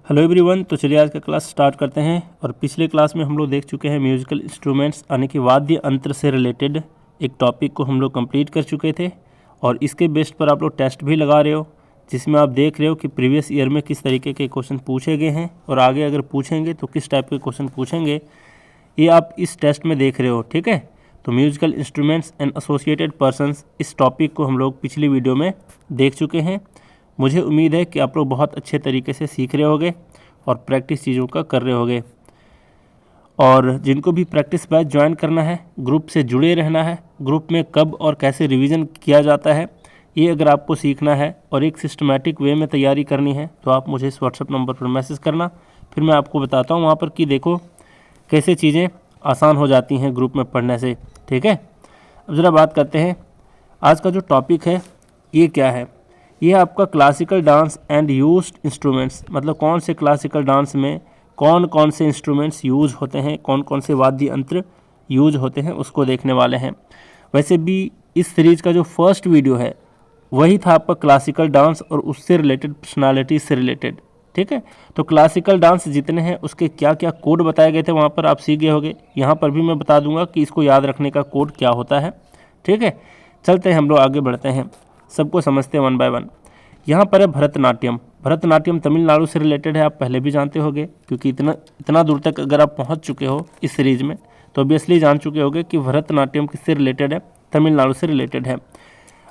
Hello everyone. तो चलिए आज का क्लास स्टार्ट करते हैं। और पिछले क्लास में हम लोग देख चुके हैं म्यूजिकल इंस्ट्रूमेंट्स यानी कि वाद्य यंत्र से रिलेटेड एक टॉपिक को हम लोग कंप्लीट कर चुके थे। और इसके बेस्ड पर आप लोग टेस्ट भी लगा रहे हो, जिसमें आप देख रहे हो कि प्रीवियस ईयर में किस तरीके के क्वेश्चन पूछे गए हैं और आगे अगर पूछेंगे तो किस टाइप के क्वेश्चन पूछेंगे, ये आप इस टेस्ट में देख रहे हो। ठीक है, तो musical instruments and associated persons, इस टॉपिक को हम लोग पिछली वीडियो में देख चुके हैं। मुझे उम्मीद है कि आप लोग बहुत अच्छे तरीके से सीख रहे होगे और प्रैक्टिस चीज़ों का कर रहे होगे। और जिनको भी प्रैक्टिस बैच ज्वाइन करना है, ग्रुप से जुड़े रहना है, ग्रुप में कब और कैसे रिवीजन किया जाता है, ये अगर आपको सीखना है और एक सिस्टमैटिक वे में तैयारी करनी है तो आप मुझे इस व्हाट्सएप नंबर पर मैसेज करना। फिर मैं आपको बताता हूँ वहाँ पर कि देखो कैसे चीज़ें आसान हो जाती हैं ग्रुप में पढ़ने से। ठीक है, अब ज़रा बात करते हैं आज का जो टॉपिक है ये क्या है। ये आपका classical dance and used instruments, मतलब कौन से क्लासिकल डांस में कौन कौन से इंस्ट्रूमेंट्स यूज होते हैं, कौन कौन से वाद्य यंत्र यूज होते हैं, उसको देखने वाले हैं। वैसे भी इस सीरीज़ का जो फर्स्ट वीडियो है वही था आपका क्लासिकल डांस और उससे रिलेटेड पर्सनालिटी से रिलेटेड। ठीक है, तो क्लासिकल डांस जितने हैं उसके क्या क्या कोड बताए गए थे वहाँ पर आप सीख गए होंगे। यहाँ पर भी मैं बता दूंगा कि इसको याद रखने का कोड क्या होता है। ठीक है, चलते हैं हम लोग आगे बढ़ते हैं, सबको समझते हैं वन बाय वन। यहाँ पर है भरतनाट्यम। भरतनाट्यम तमिलनाडु से रिलेटेड है, आप पहले भी जानते होंगे क्योंकि इतना दूर तक अगर आप पहुँच चुके हो इस सीरीज़ में तो ऑब्वियसली जान चुके होंगे कि भरतनाट्यम किससे रिलेटेड है, तमिलनाडु से रिलेटेड है।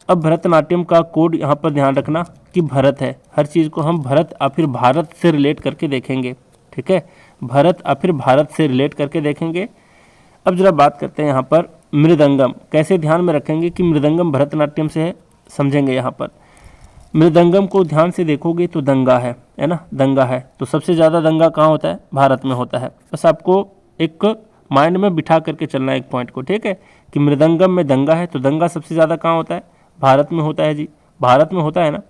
अब भरतनाट्यम का कोड यहाँ पर ध्यान रखना कि भरत है, हर चीज़ को हम भरत या फिर भारत से रिलेट करके देखेंगे। ठीक है, भरत या फिर भारत से रिलेट करके देखेंगे। अब जरा बात करते हैं यहाँ पर मृदंगम, कैसे ध्यान में रखेंगे कि मृदंगम भरतनाट्यम से है, समझेंगे। यहाँ पर मृदंगम को ध्यान से देखोगे तो दंगा है ना, दंगा है। तो सबसे ज़्यादा दंगा कहाँ होता है, भारत में होता है। बस आपको एक माइंड में बिठा करके चलना है एक पॉइंट को। ठीक है, कि मृदंगम में दंगा है तो दंगा सबसे ज़्यादा कहाँ होता है, भारत में होता है जी, भारत में होता है ना।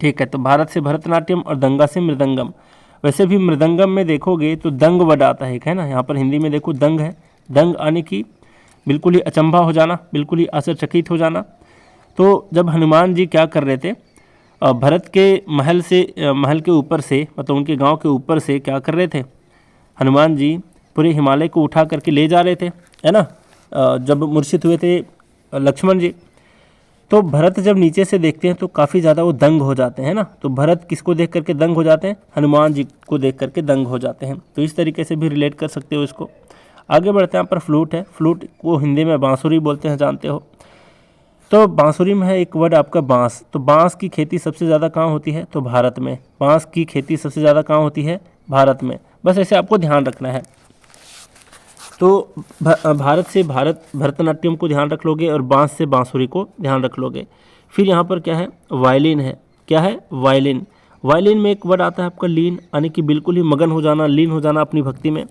ठीक है, तो भारत से भरतनाट्यम और दंगा से मृदंगम। वैसे भी मृदंगम में देखोगे तो दंग वर्ड आता है, एक है ना, यहाँ पर हिंदी में देखो दंग है। दंग आने की बिल्कुल ही अचंभा हो जाना, बिल्कुल ही आश्चर्यचकित हो जाना। तो जब हनुमान जी क्या कर रहे थे, भरत के महल के ऊपर से, मतलब उनके गांव के ऊपर से क्या कर रहे थे, हनुमान जी पूरे हिमालय को उठा करके ले जा रहे थे, है ना। जब मूर्छित हुए थे लक्ष्मण जी, तो भरत जब नीचे से देखते हैं तो काफ़ी ज़्यादा वो दंग हो जाते हैं ना। तो भरत किसको देख करके दंग हो जाते हैं, हनुमान जी को देख करके दंग हो जाते हैं। तो इस तरीके से भी रिलेट कर सकते हो इसको। आगे बढ़ते हैं, यहाँ पर फ्लूट है। फ्लूट को हिंदी में बांसुरी बोलते हैं, जानते हो। तो बांसुरी में है एक वर्ड आपका बांस। तो बांस की खेती सबसे ज़्यादा कहाँ होती है, तो भारत में। बांस की खेती सबसे ज़्यादा कहाँ होती है, भारत में। बस ऐसे आपको ध्यान रखना है। तो भारत से भरतनाट्यम को ध्यान रख लोगे और बांस से बांसुरी को ध्यान रख लोगे। फिर यहाँ पर क्या है, वायलिन है। क्या है, वायलिन। वायलिन में एक वर्ड आता है आपका लीन, यानी कि बिल्कुल ही मगन हो जाना, लीन हो जाना अपनी भक्ति में।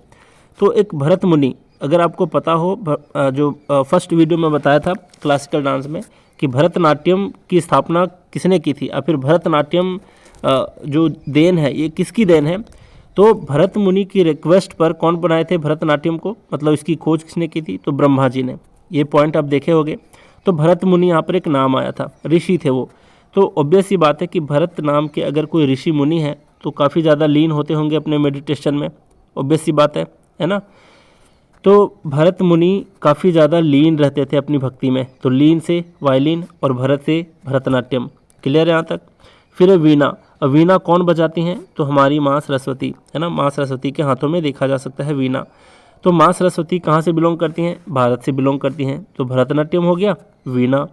तो एक भरत मुनि, अगर आपको पता हो, जो फर्स्ट वीडियो में बताया था क्लासिकल डांस में कि भरतनाट्यम की स्थापना किसने की थी, और फिर भरतनाट्यम जो देन है ये किसकी देन है, तो भरत मुनि की रिक्वेस्ट पर कौन बनाए थे भरतनाट्यम को, मतलब इसकी खोज किसने की थी, तो ब्रह्मा जी ने। ये पॉइंट आप देखे होंगे। तो भरत मुनि यहाँ पर एक नाम आया था, ऋषि थे वो। तो ऑब्वियस ही बात है कि भरत नाम के अगर कोई ऋषि मुनि है तो काफ़ी ज़्यादा लीन होते होंगे अपने मेडिटेशन में, ऑब्वियस ही बात है ना। तो भरत मुनि काफ़ी ज़्यादा लीन रहते थे अपनी भक्ति में। तो लीन से वायलिन और भरत से भरतनाट्यम। क्लियर है यहाँ तक। फिर है वीणा। अब वीणा कौन बजाती हैं, तो हमारी माँ सरस्वती, है ना। माँ सरस्वती के हाथों में देखा जा सकता है वीणा। तो माँ सरस्वती कहाँ से बिलोंग करती हैं, भारत से बिलोंग करती हैं। तो भरतनाट्यम हो गया, वीणा।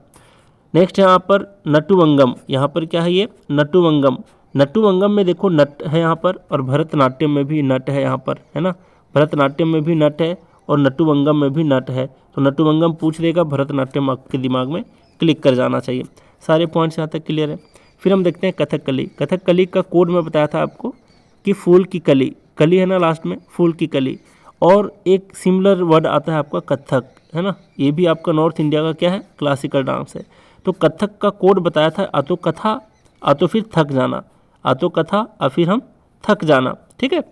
नेक्स्ट है यहाँ पर नटुवंगम। यहाँ पर क्या है, ये नटुवंगम। नटुवंगम में देखो नट है यहाँ पर, और भरतनाट्यम में भी नट है यहाँ पर, है ना। भरतनाट्यम में भी नट है और नटुवंगम में भी नट है। तो नटुवंगम पूछ देगा, भरतनाट्यम आपके दिमाग में क्लिक कर जाना चाहिए। सारे पॉइंट्स यहाँ तक क्लियर है। फिर हम देखते हैं कथकली। कथकली का कोड मैं बताया था आपको कि फूल की कली, कली है ना लास्ट में, फूल की कली। और एक सिमिलर वर्ड आता है आपका कथक, है ना। ये भी आपका नॉर्थ इंडिया का क्या है, क्लासिकल डांस है। तो कथक का कोड बताया था, आ तो कथा, आ तो फिर थक जाना, आ तो कथा, आ फिर हम थक जाना। ठीक है,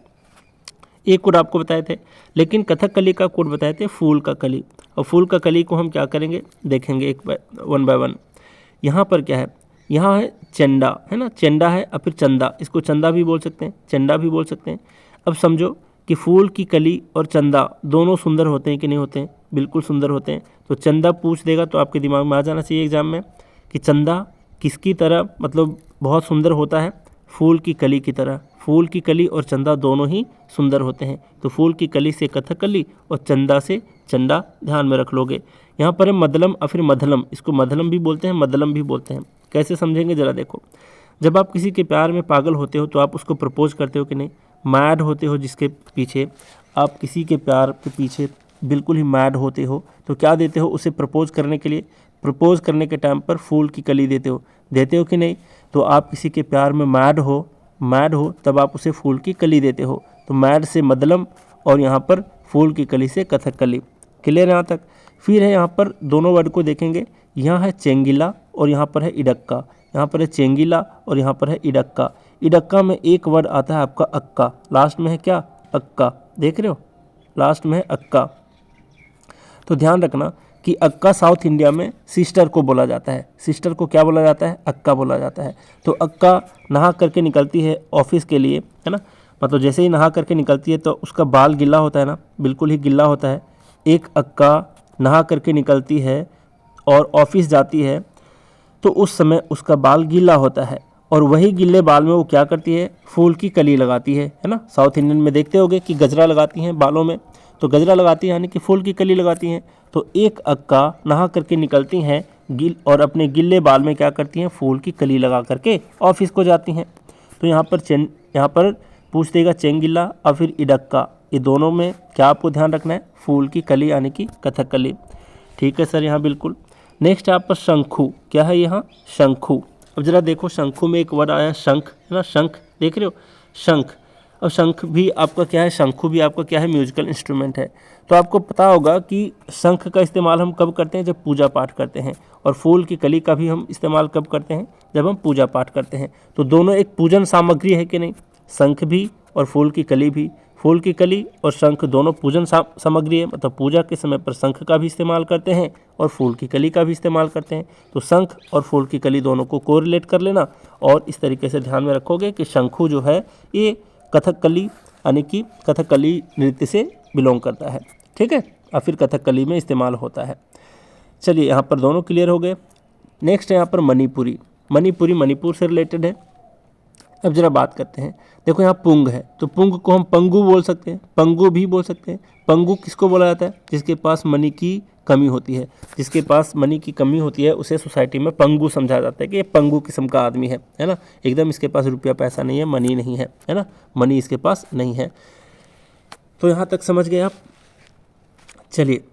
एक कोड आपको बताए थे। लेकिन कथकली का कोड बताए थे फूल का कली। और फूल का कली को हम क्या करेंगे, देखेंगे एक वन बाय वन। यहाँ पर क्या है, यहाँ है चंडा, है ना, चंडा है और फिर चंदा, इसको चंदा भी बोल सकते हैं, चंडा भी बोल सकते हैं। अब समझो कि फूल की कली और चंदा दोनों सुंदर होते हैं कि नहीं होते हैं? बिल्कुल सुंदर होते हैं। तो चंदा पूछ देगा तो आपके दिमाग में आ जाना चाहिए एग्जाम में कि चंदा किसकी तरह मतलब बहुत सुंदर होता है? फूल की कली की तरह। फूल की कली और चंदा दोनों ही सुंदर होते हैं। तो फूल की कली से कथकली और चंदा से चंडा ध्यान में रख लोगे। यहाँ पर है मदलम और फिर मधलम, इसको मधलम भी बोलते हैं, मदलम भी बोलते हैं। कैसे समझेंगे ज़रा देखो। जब आप किसी के प्यार में पागल होते हो तो आप उसको प्रपोज करते हो कि नहीं? मैड होते हो जिसके पीछे, आप किसी के प्यार के पीछे बिल्कुल ही मैड होते हो तो क्या देते हो उसे प्रपोज करने के लिए? प्रपोज करने के टाइम पर फूल की कली देते हो कि नहीं? तो आप किसी के प्यार में मैड हो तब आप उसे फूल की कली देते हो। तो मैड से मदलम और यहाँ पर फूल की कली से कथकली। क्लियर यहाँ तक? फिर है यहाँ पर दोनों वर्ड को देखेंगे, यहाँ है चेंगिला और यहाँ पर है इडक्का। यहाँ पर है चेंगिला और यहाँ पर है इडक्का। इडक्का में एक वर्ड आता है आपका अक्का, लास्ट में है क्या? अक्का, देख रहे हो, लास्ट में है अक्का। तो ध्यान रखना कि अक्का साउथ इंडिया में सिस्टर को बोला जाता है। सिस्टर को क्या बोला जाता है? अक्का बोला जाता है। तो अक्का नहा करके निकलती है ऑफिस के लिए, है ना, मतलब जैसे ही नहा करके निकलती है तो उसका बाल गिल्ला होता है ना, बिल्कुल ही गिल्ला होता है। एक अक्का नहा करके निकलती है और ऑफिस जाती है तो उस समय उसका बाल गीला होता है और वही गिल्ले बाल में वो क्या करती है? फूल की कली लगाती है ना। साउथ इंडियन में देखते होगे कि गजरा लगाती हैं बालों में, तो गजरा लगाती है यानी कि फूल की कली लगाती हैं। तो एक अक्का नहा करके निकलती हैं और अपने गिल्ले बाल में क्या करती हैं? फूल की कली लगा करके ऑफिस को जाती हैं। तो यहाँ पर पूछ देगा चेंगिला और फिर इडक्का, ये दोनों में क्या आपको ध्यान रखना है? फूल की कली यानी कि कथकली। ठीक है सर, यहाँ बिल्कुल। नेक्स्ट है आप पर शंखु। क्या है यहाँ? शंखु। अब जरा देखो, शंखु में एक वर्ड आया शंख, है ना, शंख, देख रहे हो, शंख। अब शंख भी आपका क्या है? शंखु भी आपका क्या है? म्यूजिकल इंस्ट्रूमेंट है। तो आपको पता होगा कि शंख का इस्तेमाल हम कब करते हैं? जब पूजा पाठ करते हैं। और फूल की कली का भी हम इस्तेमाल कब करते हैं? जब हम पूजा पाठ करते हैं। तो दोनों एक पूजन सामग्री है कि नहीं? शंख भी और फूल की कली भी। फूल की कली और शंख दोनों पूजन सामग्री है, मतलब पूजा के समय पर शंख का भी इस्तेमाल करते हैं और फूल की कली का भी इस्तेमाल करते हैं। तो शंख और फूल की कली दोनों को कोरिलेट कर लेना और इस तरीके से ध्यान में रखोगे कि शंखु जो है ये कथकली यानी कि कथकली नृत्य से बिलोंग करता है। ठीक है, और फिर कथकली में इस्तेमाल होता है। चलिए, यहाँ पर दोनों क्लियर हो गए। नेक्स्ट है यहाँ पर मणिपुरी। मणिपुरी मणिपुर से रिलेटेड है। अब जरा बात करते हैं। देखो यहाँ पुंग है, तो पुंग को हम पंगु बोल सकते हैं, पंगु भी बोल सकते हैं। पंगु किसको बोला जाता है? जिसके पास मनी की कमी होती है। जिसके पास मनी की कमी होती है उसे सोसाइटी में पंगु समझा जाता है कि ये पंगु किस्म का आदमी है ना, एकदम इसके पास रुपया पैसा नहीं है, मनी नहीं है, है ना, मनी इसके पास नहीं है। तो यहाँ तक समझ गए आप। चलिए,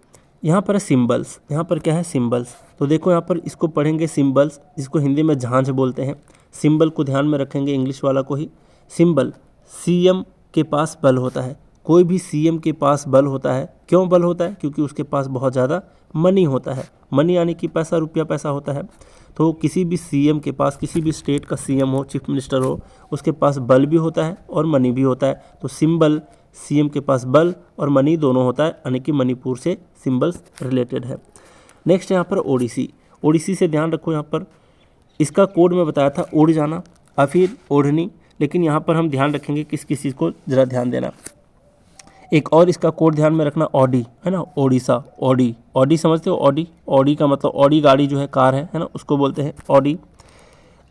यहाँ पर है सिम्बल्स। यहाँ पर क्या है? सिम्बल्स। तो देखो यहाँ पर इसको पढ़ेंगे सिम्बल्स, जिसको हिंदी में झांझ बोलते हैं। सिंबल को ध्यान में रखेंगे, इंग्लिश वाला को ही। सिंबल, सीएम के पास बल होता है। कोई भी सीएम के पास बल होता है। क्यों बल होता है? क्योंकि उसके पास बहुत ज़्यादा मनी होता है। मनी यानी कि पैसा, रुपया पैसा होता है। तो किसी भी सीएम के पास, किसी भी स्टेट का सीएम हो, चीफ मिनिस्टर हो, उसके पास बल भी होता है और मनी भी होता है। तो सिंबल, सीएम के पास बल और मनी दोनों होता है, यानी कि मणिपुर से सिंबल्स रिलेटेड है। नेक्स्ट यहाँ पर ओडिसी। ओडिसी से ध्यान रखो, यहाँ पर इसका कोड मैं बताया था, उड़ जाना और फिर ओढ़नी, लेकिन यहाँ पर हम ध्यान रखेंगे किस चीज़ को ज़रा ध्यान देना। एक और इसका कोड ध्यान में रखना, ऑडी, है ना, ओडिशा, ऑडी। ऑडी समझते हो? ऑडी, ऑडी का मतलब ऑडी गाड़ी जो है, कार है ना, उसको बोलते हैं ऑडी।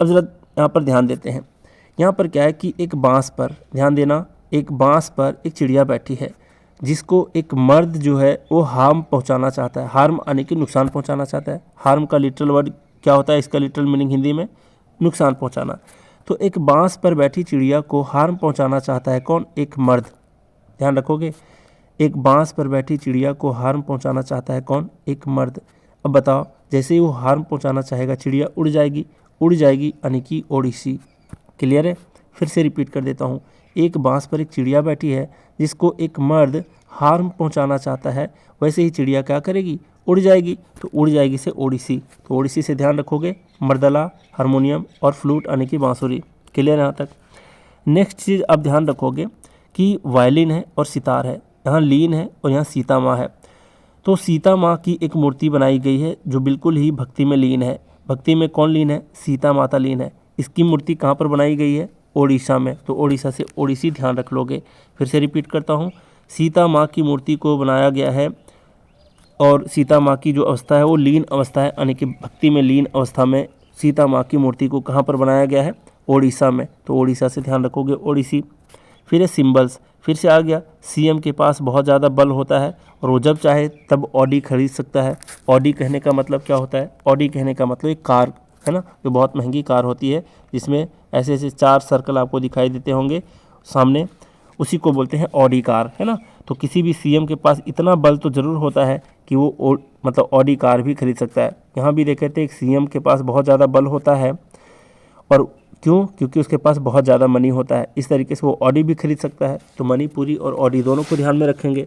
अब ज़रा यहाँ पर ध्यान देते हैं। यहाँ पर क्या है कि एक बांस पर ध्यान देना, एक बांस पर एक चिड़िया बैठी है जिसको एक मर्द जो है वो हार्म पहुँचाना चाहता है। हार्म यानी कि नुकसान पहुँचाना चाहता है। हार्म का लिटरल वर्ड क्या होता है? इसका लिटरल मीनिंग हिंदी में नुकसान पहुंचाना। तो एक बांस पर बैठी चिड़िया को हार्म पहुंचाना चाहता है कौन? एक मर्द। ध्यान रखोगे, एक बांस पर बैठी चिड़िया को हार्म पहुंचाना चाहता है कौन? एक मर्द। अब बताओ, जैसे ही वो हार्म पहुंचाना चाहेगा चिड़िया उड़ जाएगी, उड़ जाएगी यानी कि ओडिसी। क्लियर है? फिर से रिपीट कर देता हूँ। एक बांस पर एक चिड़िया बैठी है जिसको एक मर्द हार्म पहुंचाना चाहता है, वैसे ही चिड़िया क्या करेगी? उड़ जाएगी। तो उड़ जाएगी से ओडिसी। तो ओडिसी से ध्यान रखोगे मर्दला, हारमोनियम और फ्लूट यानी कि बांसुरी। क्लियर यहाँ तक? नेक्स्ट चीज़ आप ध्यान रखोगे कि वायलिन है और सितार है, यहाँ लीन है और यहाँ सीता माँ है। तो सीता माँ की एक मूर्ति बनाई गई है जो बिल्कुल ही भक्ति में लीन है। भक्ति में कौन लीन है? सीता माता लीन है। इसकी मूर्ति कहाँ पर बनाई गई है? ओडिशा में। तो ओडिशा से ओडिसी ध्यान रख लोगे। फिर से रिपीट करता हूँ, सीता माँ की मूर्ति को बनाया गया है और सीता माँ की जो अवस्था है वो लीन अवस्था है, यानी कि भक्ति में लीन अवस्था में सीता माँ की मूर्ति को कहाँ पर बनाया गया है? ओडिशा में। तो ओडिशा से ध्यान रखोगे, ओडिसी। फिर है सिंबल्स, फिर से आ गया, सीएम के पास बहुत ज़्यादा बल होता है और वो जब चाहे तब ऑडी खरीद सकता है। ऑडी कहने का मतलब क्या होता है? ऑडी कहने का मतलब एक कार है ना, जो बहुत महंगी कार होती है, जिसमें ऐसे ऐसे 4 सर्कल आपको दिखाई देते होंगे सामने, उसी को बोलते हैं ऑडी कार, है ना। तो किसी भी सीएम के पास इतना बल तो ज़रूर होता है कि वो मतलब ऑडी कार भी खरीद सकता है। यहाँ भी देखे थे एक सीएम के पास बहुत ज़्यादा बल होता है, और क्यों? क्योंकि उसके पास बहुत ज़्यादा मनी होता है, इस तरीके से वो ऑडी भी खरीद सकता है। तो मणिपुरी और ऑडी दोनों को ध्यान में रखेंगे।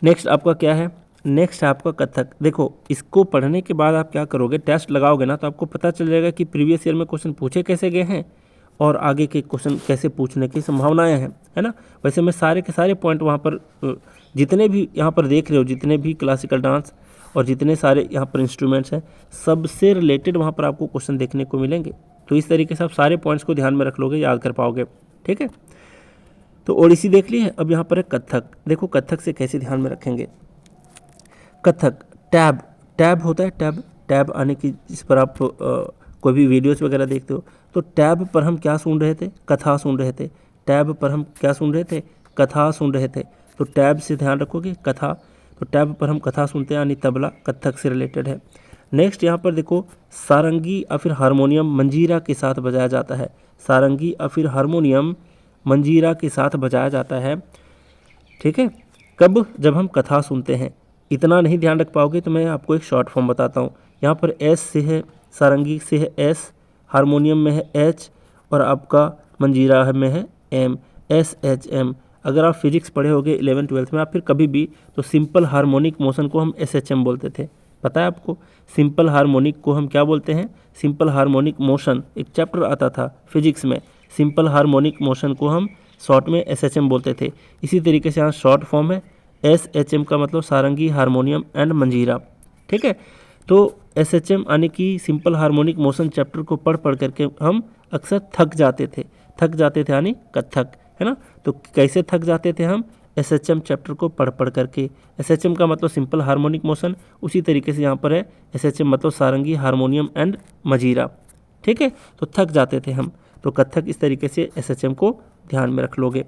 नेक्स्ट आपका क्या है? नेक्स्ट है आपका कथक। देखो, इसको पढ़ने के बाद आप क्या करोगे, टेस्ट लगाओगे ना, तो आपको पता चल जाएगा कि प्रीवियस ईयर में क्वेश्चन पूछे कैसे गए हैं और आगे के क्वेश्चन कैसे पूछने की संभावनाएं हैं, है ना। वैसे मैं सारे के सारे पॉइंट वहाँ पर जितने भी यहाँ पर देख रहे हो, जितने भी क्लासिकल डांस और जितने सारे यहाँ पर इंस्ट्रूमेंट्स हैं, सबसे रिलेटेड वहाँ पर आपको क्वेश्चन देखने को मिलेंगे। तो इस तरीके से आप सारे पॉइंट्स को ध्यान में रख लोगे, याद कर पाओगे, ठीक है। तो ओडिसी देख ली है। अब यहाँ पर है कथक। देखो कथक से कैसे ध्यान में रखेंगे। कथक, टैब, टैब होता है, टैब, टैब आने की, जिस पर आप कोई भी वीडियोस वगैरह देखते हो, तो टैब पर हम क्या सुन रहे थे? कथा सुन रहे थे। टैब पर हम क्या सुन रहे थे? कथा सुन रहे थे। तो टैब से ध्यान रखोगे, कथा। तो टैब पर हम कथा सुनते हैं, यानी तबला, कथक से रिलेटेड है। नेक्स्ट यहाँ पर देखो, सारंगी या फिर हारमोनियम मंजीरा के साथ बजाया जाता है। सारंगी या फिर हारमोनियम मंजीरा के साथ बजाया जाता है, ठीक है। कब? जब हम कथा सुनते हैं। इतना नहीं ध्यान रख पाओगे तो मैं आपको एक शॉर्ट फॉर्म बताता हूँ। यहाँ पर एस से है, सारंगी से है एस, हारमोनियम में है एच, और आपका मंजीरा में है एम, एस एच एम। अगर आप फिजिक्स पढ़े होगे 11th-12th में, आप फिर कभी भी, तो सिंपल हारमोनिक मोशन को हम एस एच एम बोलते थे, पता है आपको। सिंपल हारमोनिक को हम क्या बोलते हैं? सिंपल हारमोनिक मोशन, एक चैप्टर आता था फिजिक्स में, सिंपल हारमोनिक मोशन को हम शॉर्ट में एस एच एम बोलते थे। इसी तरीके से यहाँ शॉर्ट फॉर्म है एस एच एम का मतलब सारंगी, हारमोनियम एंड मंजीरा, ठीक है। तो एस एच एम यानी कि सिंपल हारमोनिक मोशन चैप्टर को पढ़ पढ़ करके हम अक्सर थक जाते थे यानी कथक, है ना। तो कैसे थक जाते थे हम? एस एच एम चैप्टर को पढ़ पढ़ करके। एस एच एम का मतलब सिंपल हारमोनिक मोशन, उसी तरीके से यहाँ पर है एस एच एम मतलब सारंगी, हारमोनियम एंड मंजीरा, ठीक है। तो थक जाते थे हम, तो कथक इस तरीके से एस एच एम को ध्यान में रख लोगे।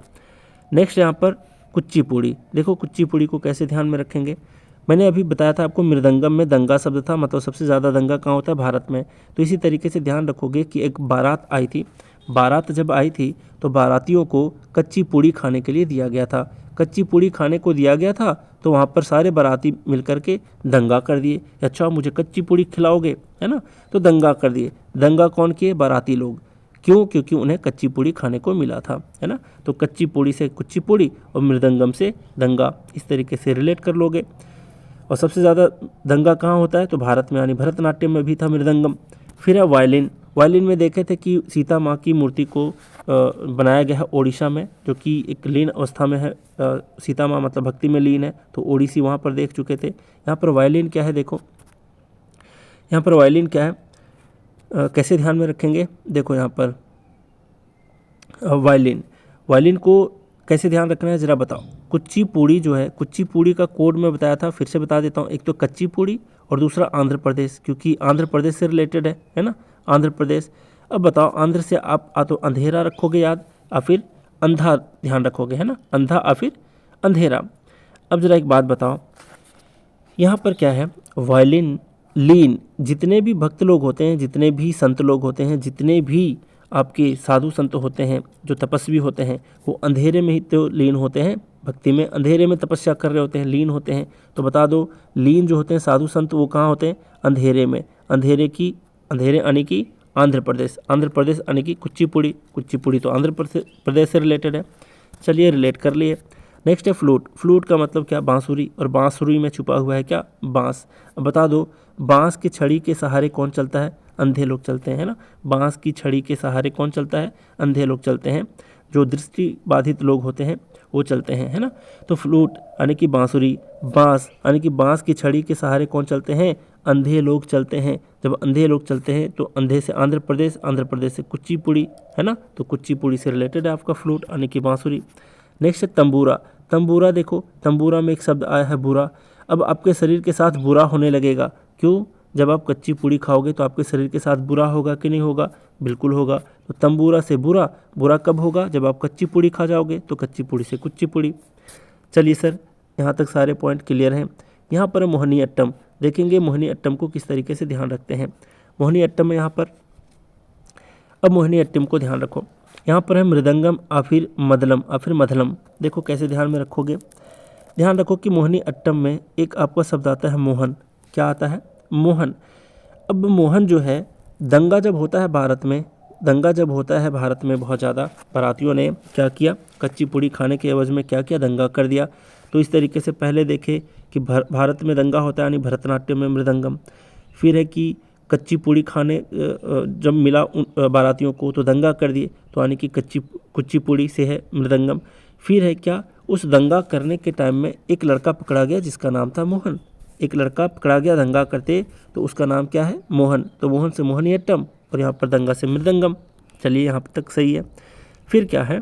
नेक्स्ट यहाँ पर कुचिपुड़ी। देखो कुचिपुड़ी को कैसे ध्यान में रखेंगे। मैंने अभी बताया था आपको, मृदंगम में दंगा शब्द था, मतलब सबसे ज़्यादा दंगा कहाँ होता है? भारत में। तो इसी तरीके से ध्यान रखोगे कि एक बारात आई थी, बारात जब आई थी तो बारातियों को कच्ची पूड़ी खाने के लिए दिया गया था। कच्ची पूड़ी खाने को दिया गया था, तो वहाँ पर सारे बाराती मिलकर के दंगा कर दिए, अच्छा मुझे कच्ची पूड़ी खिलाओगे, है ना। तो दंगा कर दिए। दंगा कौन किए? बाराती लोग। क्यों? क्योंकि उन्हें कच्ची पूड़ी खाने को मिला था, है ना। तो कच्ची पूड़ी से कुच्ची पूड़ी और मृदंगम से दंगा, इस तरीके से रिलेट कर लोगे। और सबसे ज़्यादा दंगा कहाँ होता है? तो भारत में, यानी भरतनाट्यम में भी था मृदंगम। फिर है वायलिन। वायलिन में देखे थे कि सीता माँ की मूर्ति को बनाया गया है ओडिशा में, जो कि एक लीन अवस्था में है। सीता माँ मतलब भक्ति में लीन है, तो ओडिसी वहाँ पर देख चुके थे। यहाँ पर वायलिन क्या है? देखो यहाँ पर वायलिन क्या है, कैसे ध्यान में रखेंगे। देखो यहाँ पर वायलिन को कैसे ध्यान रखना है ज़रा बताओ। कुचिपुड़ी जो है, कुचिपुड़ी का कोड मैं बताया था, फिर से बता देता हूँ। एक तो कच्ची पूड़ी और दूसरा आंध्र प्रदेश, क्योंकि आंध्र प्रदेश से रिलेटेड है ना, आंध्र प्रदेश। अब बताओ, आंध्र से आप तो अंधेरा रखोगे याद, या फिर अंधा ध्यान रखोगे, है ना, अंधा या फिर अंधेरा। अब ज़रा एक बात बताओ, यहाँ पर क्या है? वायलिन, लीन, जितने भी भक्त लोग होते हैं, जितने भी संत लोग होते हैं, जितने भी आपके साधु संत होते हैं, जो तपस्वी होते हैं, वो अंधेरे में ही तो लीन होते हैं, भक्ति में अंधेरे में तपस्या कर रहे होते हैं, लीन होते हैं। तो बता दो, लीन जो होते हैं साधु संत, वो कहाँ होते हैं? अंधेरे में। अंधेरे आने की आंध्र प्रदेश, आंध्र प्रदेश आने की कुचिपुड़ी, कुचिपुड़ी तो आंध्र प्रदेश से रिलेटेड है। चलिए रिलेट कर लिए। नेक्स्ट है फ्लूट। फ्लूट का मतलब क्या? बांसुरी, और बांसुरी में छुपा हुआ है क्या? बांस। अब बता दो, बांस की छड़ी के सहारे कौन चलता है? अंधे लोग चलते हैं ना। बांस की छड़ी के सहारे कौन चलता है? अंधे लोग चलते हैं। जो दृष्टि बाधित लोग होते हैं वो चलते हैं, है ना। तो फ्लूट यानी कि बांसुरी, बांस यानी कि बांस की छड़ी के सहारे कौन चलते हैं, अंधे लोग चलते हैं। जब अंधे लोग चलते हैं तो अंधे से आंध्र प्रदेश, आंध्र प्रदेश से कुचिपुड़ी, है ना। तो कुचिपुड़ी से रिलेटेड है आपका फ्लूट यानी कि बांसुरी। नेक्स्ट है तंबूरा। तंबूरा देखो, तंबूरा में एक शब्द आया है बुरा। अब आपके शरीर के साथ बुरा होने लगेगा, क्यों, जब आप कच्ची पूड़ी खाओगे तो आपके शरीर के साथ बुरा होगा कि नहीं होगा, बिल्कुल होगा। तो तंबूरा से बुरा, बुरा कब होगा, जब आप कच्ची पूड़ी खा जाओगे, तो कच्ची पूड़ी से कुच्ची पूड़ी। चलिए सर, यहाँ तक सारे पॉइंट क्लियर हैं। यहाँ पर मोहिनी अट्टम देखेंगे, मोहिनी अट्टम को किस तरीके से ध्यान रखते हैं। मोहिनी अट्टम में यहाँ पर, अब मोहिनी अट्टम को ध्यान रखो, यहाँ पर है मृदंगम या फिर मदलम या फिर मधलम। देखो कैसे ध्यान में रखोगे, ध्यान रखो कि मोहिनी अट्टम में एक आपका शब्द आता है मोहन। क्या आता है, मोहन। अब मोहन जो है, दंगा जब होता है भारत में, दंगा जब होता है भारत में, बहुत ज़्यादा बारातियों ने क्या किया, कच्ची पूड़ी खाने के एवज में क्या किया, दंगा कर दिया। तो इस तरीके से पहले देखे कि भारत में दंगा होता है यानी भरतनाट्यम में मृदंगम। फिर है कि कच्ची पूड़ी खाने जब मिला बारातियों को तो दंगा कर दिए, तो यानी कि कुच्ची पूड़ी से है मृदंगम। फिर है क्या, उस दंगा करने के टाइम में एक लड़का पकड़ा गया जिसका नाम था मोहन। एक लड़का पकड़ा गया दंगा करते, तो उसका नाम क्या है, मोहन। तो मोहन से मोहिनी अट्टम और यहाँ पर दंगा से मृदंगम। चलिए यहाँ तक सही है। फिर क्या है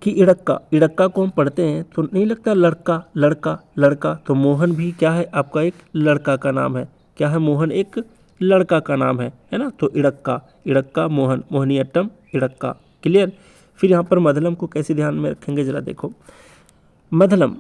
कि इड़क्का, इड़क्का को हम पढ़ते हैं तो नहीं लगता लड़का लड़का लड़का, तो मोहन भी क्या है, आपका एक लड़का का नाम है। क्या है, मोहन एक लड़का का नाम है ना। तो इड़क्का, इड़क्का मोहन, मोहिनी अट्टम इड़क्का, क्लियर। फिर यहाँ पर मधलम को कैसे ध्यान में रखेंगे जरा देखो, मधलम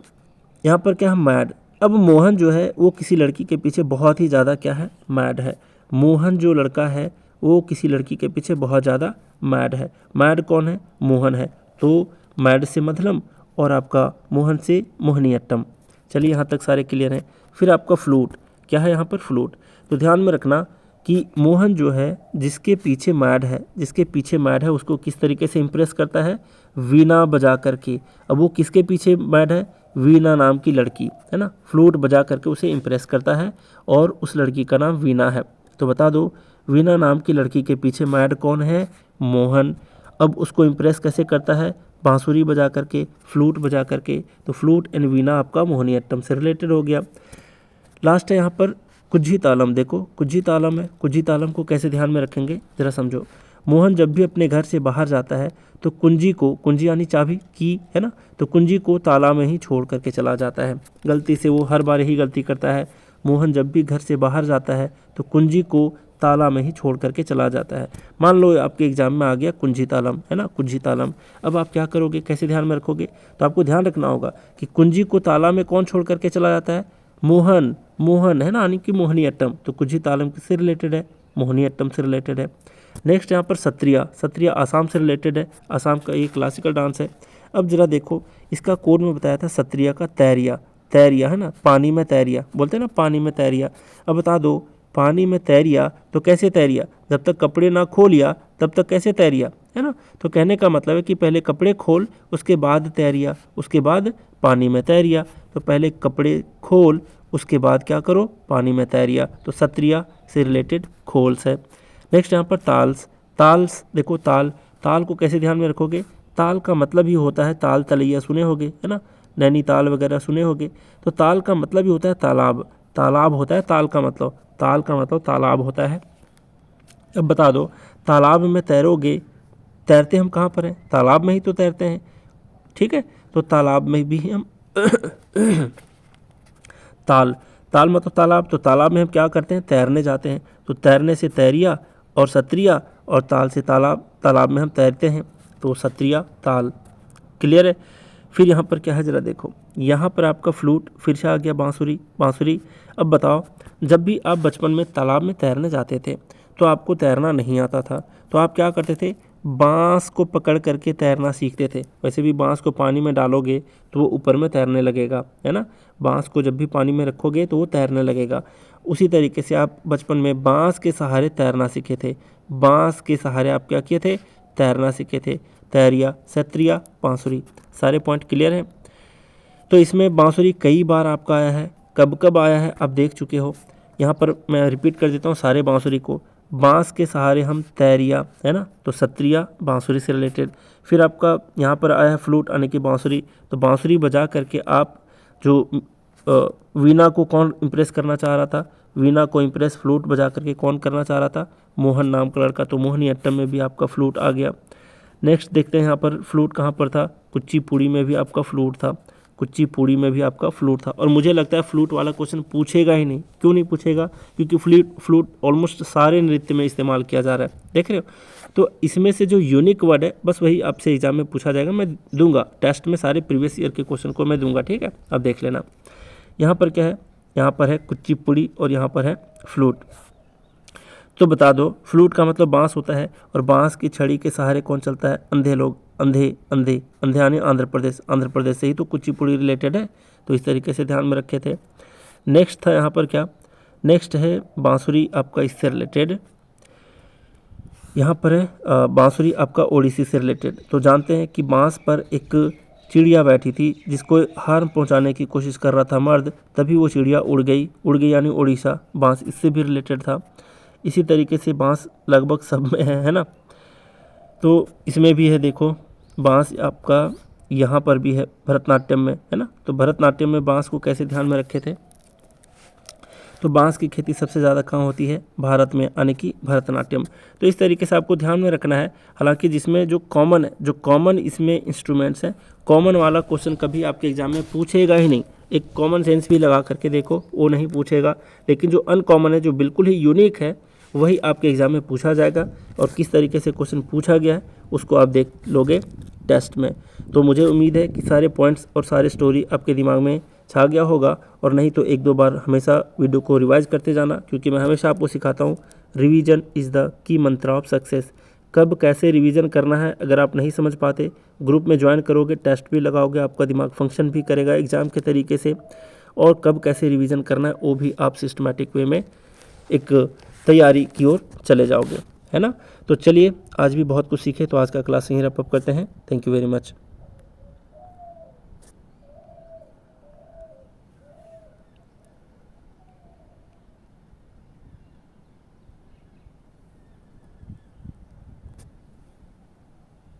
यहाँ पर क्या है, मैड। अब मोहन जो है वो किसी लड़की के पीछे बहुत ही ज़्यादा क्या है, मैड है। मोहन जो लड़का है वो किसी लड़की के पीछे बहुत ज़्यादा मैड है। मैड कौन है, मोहन है। तो मैड से मधलम और आपका मोहन से मोहिनी अट्टम। चलिए यहाँ तक सारे क्लियर हैं। फिर आपका फ्लूट, क्या है यहाँ पर, फ्लूट। तो ध्यान में रखना कि मोहन जो है जिसके पीछे मैड है, जिसके पीछे मैड है उसको किस तरीके से इम्प्रेस करता है, वीणा बजा करके। अब वो किसके पीछे मैड है, वीणा नाम की लड़की, है ना। फ्लूट बजा करके उसे इम्प्रेस करता है और उस लड़की का नाम वीणा है। तो बता दो, वीणा नाम की लड़की के पीछे मैड कौन है, मोहन। अब उसको इम्प्रेस कैसे करता है, बांसुरी बजा करके, फ्लूट बजा करके। तो फ्लूट एंड वीणा आपका मोहिनी अट्टम से रिलेटेड हो गया। लास्ट है यहाँ पर कुज्झी तालम। देखो कुज्झी तालम है, कुज्झी तालम को कैसे ध्यान में रखेंगे जरा समझो। मोहन जब भी अपने घर से बाहर जाता है तो कुंजी को, कुंजी यानी चाबी की, है ना, तो कुंजी को ताला में ही छोड़ करके चला जाता है। गलती से, वो हर बार यही गलती करता है। मोहन जब भी घर से बाहर जाता है तो कुंजी को ताला में ही छोड़ करके चला जाता है। मान लो आपके एग्जाम में आ गया कुंजी तालम, है ना, कुंजी तालम। अब आप क्या करोगे, कैसे ध्यान में रखोगे, तो आपको ध्यान रखना होगा कि कुंजी को ताला में कौन छोड़ करके चला जाता है, मोहन, मोहन, है ना, यानी कि मोहिनी अट्टम। तो कुंजी तालम किससे रिलेटेड है, मोहिनी अट्टम से रिलेटेड है। नेक्स्ट यहाँ पर सत्रिया, सत्रिया आसाम से रिलेटेड है। आसाम का ये क्लासिकल डांस है। अब जरा देखो, इसका कोड में बताया था सत्रिया का तैरिया, तैरिया, है ना, पानी में तैरिया बोलते हैं ना, पानी में तैरिया। अब बता दो, पानी में तैरिया तो कैसे तैरिया, जब तक कपड़े ना खोलिया तब तक कैसे तैरिया, है ना। तो कहने का मतलब है कि पहले कपड़े खोल, उसके बाद तैरिया, उसके बाद पानी में तैरिया। तो पहले कपड़े खोल, उसके बाद क्या करो, पानी में तैरिया। तो सत्रिया से रिलेटेड खोल्स है। नेक्स्ट यहाँ पर ताल्स, ताल्स देखो, ताल, ताल को कैसे ध्यान में रखोगे, ताल का मतलब ही होता है, ताल तलैया सुने होगे, है ना, नैनीताल वगैरह सुने होगे। तो ताल का मतलब ही होता है तालाब, तालाब होता है ताल का मतलब, ताल का मतलब तालाब होता है। अब बता दो, तालाब में तैरोगे, तैरते हम कहाँ पर हैं, तालाब में ही तो तैरते हैं, ठीक है। तो तालाब में भी हम ताल, ताल मतलब तालाब, तो तालाब में हम क्या करते हैं, तैरने जाते हैं। तो तैरने से तैरिया और सत्रिया, और ताल से तालाब, तालाब में हम तैरते हैं। तो सत्रिया ताल, क्लियर है। फिर यहाँ पर क्या है जरा देखो, यहाँ पर आपका फ्लूट, फिर से आ गया बांसुरी, बांसुरी। अब बताओ, जब भी आप बचपन में तालाब में तैरने जाते थे तो आपको तैरना नहीं आता था, तो आप क्या करते थे, बांस को पकड़ करके तैरना सीखते थे। वैसे भी बांस को पानी में डालोगे तो वो ऊपर में तैरने लगेगा, है ना। बांस को जब भी पानी में रखोगे तो वो तैरने लगेगा। उसी तरीके से आप बचपन में बांस के सहारे तैरना सीखे थे, बांस के सहारे आप क्या किए थे, तैरना सीखे थे। तैरिया, सत्रिया, बांसुरी, सारे पॉइंट क्लियर हैं। तो इसमें बांसुरी कई बार आपका आया है, कब कब आया है आप देख चुके हो। यहाँ पर मैं रिपीट कर देता हूँ सारे बांसुरी को। बांस के सहारे हम तैरिया, है ना, तो सत्रिया बांसुरी से रिलेटेड। फिर आपका यहाँ पर आया है फ्लूट यानी कि बांसुरी, तो बांसुरी बजा करके आप जो वीणा को कौन इम्प्रेस करना चाह रहा था, वीणा को इम्प्रेस फ्लूट बजा करके कौन करना चाह रहा था, मोहन नाम का लड़का, तो मोहिनीअट्टम में भी आपका फ्लूट आ गया। नेक्स्ट देखते हैं यहाँ पर फ्लूट कहाँ पर था, कुचिपुड़ी में भी आपका फ्लूट था, कुचिपुड़ी में भी आपका फ्लूट था। और मुझे लगता है फ्लूट वाला क्वेश्चन पूछेगा ही नहीं। क्यों नहीं पूछेगा? क्योंकि फ्लूट ऑलमोस्ट सारे नृत्य में इस्तेमाल किया जा रहा है, देख रहे हो। तो इसमें से जो यूनिक वर्ड है बस वही आपसे एग्जाम में पूछा जाएगा, मैं दूंगा टेस्ट में, सारे प्रीवियस ईयर के क्वेश्चन को मैं दूंगा, ठीक है। अब देख लेना यहाँ पर क्या है, यहाँ पर है कुचिपुड़ी और यहाँ पर है फ्लूट। तो बता दो, फ्लूट का मतलब बांस होता है और बांस की छड़ी के सहारे कौन चलता है, अंधे लोग, अंधे अंधे अंधे यानी आंध्र प्रदेश से ही तो कुचिपुड़ी रिलेटेड है, तो इस तरीके से ध्यान में रखे थे। नेक्स्ट था यहाँ पर क्या, नेक्स्ट है बांसुरी आपका इससे रिलेटेड, यहाँ पर है बांसुरी आपका ओडिसी से रिलेटेड। तो जानते हैं कि बांस पर एक चिड़िया बैठी थी जिसको हार्म पहुंचाने की कोशिश कर रहा था मर्द, तभी वो चिड़िया उड़ गई यानी ओडिशा, बांस इससे भी रिलेटेड था। इसी तरीके से बांस लगभग सब में है ना, तो इसमें भी है, देखो बांस आपका यहाँ पर भी है भरतनाट्यम में, है ना। तो भरतनाट्यम में बांस को कैसे ध्यान में रखे थे, तो बांस की खेती सबसे ज़्यादा कहाँ होती है, भारत में, यानी कि भरतनाट्यम। तो इस तरीके से आपको ध्यान में रखना है। हालांकि जिसमें जो कॉमन है, जो कॉमन इसमें इंस्ट्रूमेंट्स हैं, कॉमन वाला क्वेश्चन कभी आपके एग्जाम में पूछेगा ही नहीं। एक कॉमन सेंस भी लगा करके देखो, वो नहीं पूछेगा, लेकिन जो अनकॉमन है, जो बिल्कुल ही यूनिक है, वही आपके एग्ज़ाम में पूछा जाएगा। और किस तरीके से क्वेश्चन पूछा गया है उसको आप देख लोगे टेस्ट में। तो मुझे उम्मीद है कि सारे पॉइंट्स और सारे स्टोरी आपके दिमाग में छा गया होगा, और नहीं तो एक दो बार हमेशा वीडियो को रिवाइज करते जाना, क्योंकि मैं हमेशा आपको सिखाता हूँ रिवीजन इज़ द की मंत्र ऑफ सक्सेस। कब कैसे रिवीजन करना है अगर आप नहीं समझ पाते, ग्रुप में ज्वाइन करोगे, टेस्ट भी लगाओगे, आपका दिमाग फंक्शन भी करेगा एग्ज़ाम के तरीके से, और कब कैसे रिवीजन करना है वो भी आप सिस्टमेटिक वे में एक तैयारी की ओर चले जाओगे, है ना। तो चलिए, आज भी बहुत कुछ सीखे, तो आज का क्लास यहीं रैप अप करते हैं। Thank you very much.